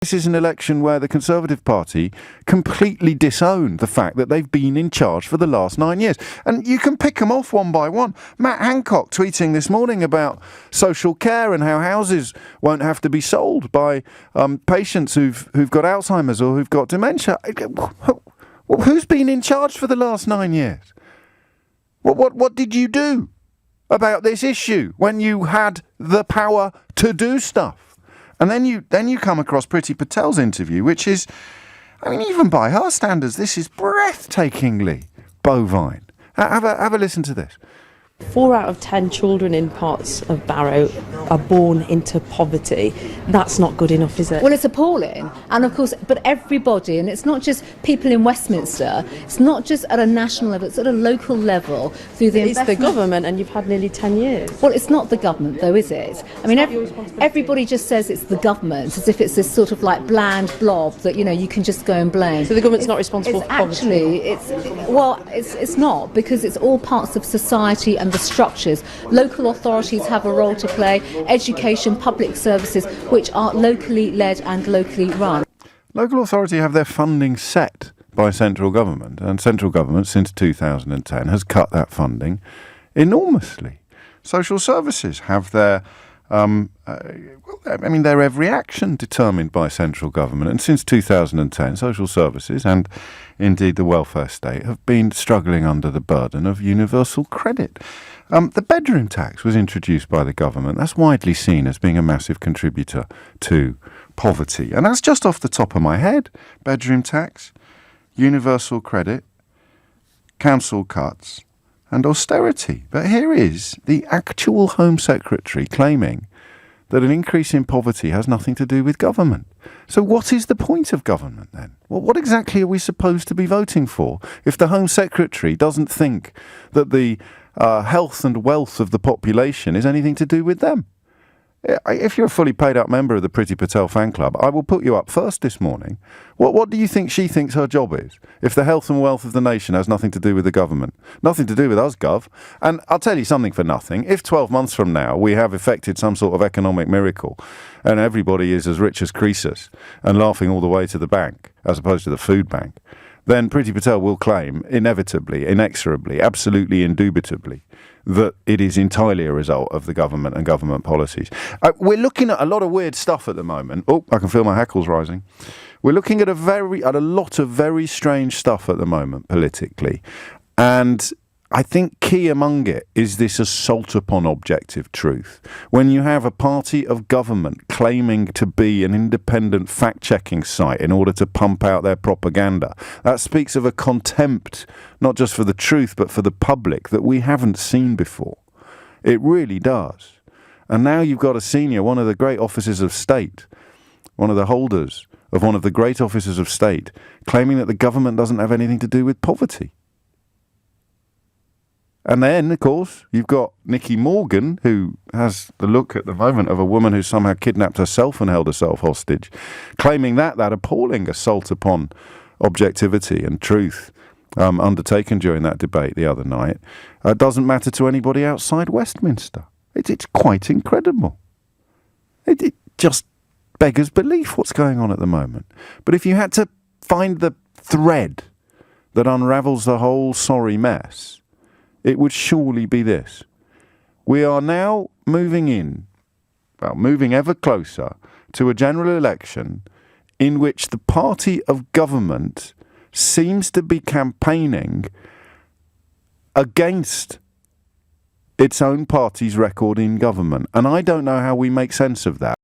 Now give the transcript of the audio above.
This is an election where the Conservative Party completely disowned the fact that they've been in charge for the last 9 years. And you can pick them off one by one. Matt Hancock tweeting this morning about social care and how houses won't have to be sold by patients who've got Alzheimer's or who've got dementia. Who's been in charge for the last 9 years? What did you do about this issue when you had the power to do stuff? And then you come across Priti Patel's interview, which is, I mean, even by her standards, this is breathtakingly bovine. Have a listen to this. 4 out of 10 children in parts of Barrow are born into poverty. That's not good enough, is it? Well, it's appalling. And of course, but everybody, and it's not just people in Westminster, it's not just at a national level, it's at a local level. Through the It's the government, and you've had nearly 10 years. Well, it's not the government, though, is it? I mean, everybody just says it's the government, as if it's this sort of like bland blob that, you know, you can just go and blame. So the government's not responsible for poverty? It's not, because it's all parts of society and the structures. Local authorities have a role to play, education, public services, which are locally led and locally run. Local authority have their funding set by central government, and central government since 2010 has cut that funding enormously. Social services have their their every action determined by central government, and since 2010 social services and indeed the welfare state have been struggling under the burden of universal credit. The bedroom tax was introduced by the government. That's widely seen as being a massive contributor to poverty, and that's just off the top of my head. Bedroom tax, universal credit, council cuts and austerity. But here is the actual Home Secretary claiming that an increase in poverty has nothing to do with government. So what is the point of government then? Well, what exactly are we supposed to be voting for if the Home Secretary doesn't think that the health and wealth of the population is anything to do with them? If you're a fully paid up member of the Priti Patel fan club, I will put you up first this morning. What do you think she thinks her job is? If the health and wealth of the nation has nothing to do with the government, nothing to do with us, Gov. And I'll tell you something for nothing. If 12 months from now we have effected some sort of economic miracle and everybody is as rich as Croesus and laughing all the way to the bank as opposed to the food bank, then Priti Patel will claim inevitably, inexorably, absolutely indubitably that it is entirely a result of the government and government policies. We're looking at a lot of weird stuff at the moment. Oh, I can feel my hackles rising. We're looking at a lot of very strange stuff at the moment politically. And I think key among it is this assault upon objective truth. When you have a party of government claiming to be an independent fact-checking site in order to pump out their propaganda, that speaks of a contempt, not just for the truth, but for the public that we haven't seen before. It really does. And now you've got a senior, one of the great officers of state, one of the holders of one of the great officers of state, claiming that the government doesn't have anything to do with poverty. And then, of course, you've got Nicky Morgan, who has the look at the moment of a woman who somehow kidnapped herself and held herself hostage, claiming that appalling assault upon objectivity and truth undertaken during that debate the other night doesn't matter to anybody outside Westminster. It's quite incredible. It just beggars belief what's going on at the moment. But if you had to find the thread that unravels the whole sorry mess, it would surely be this. We are now moving ever closer to a general election in which the party of government seems to be campaigning against its own party's record in government. And I don't know how we make sense of that.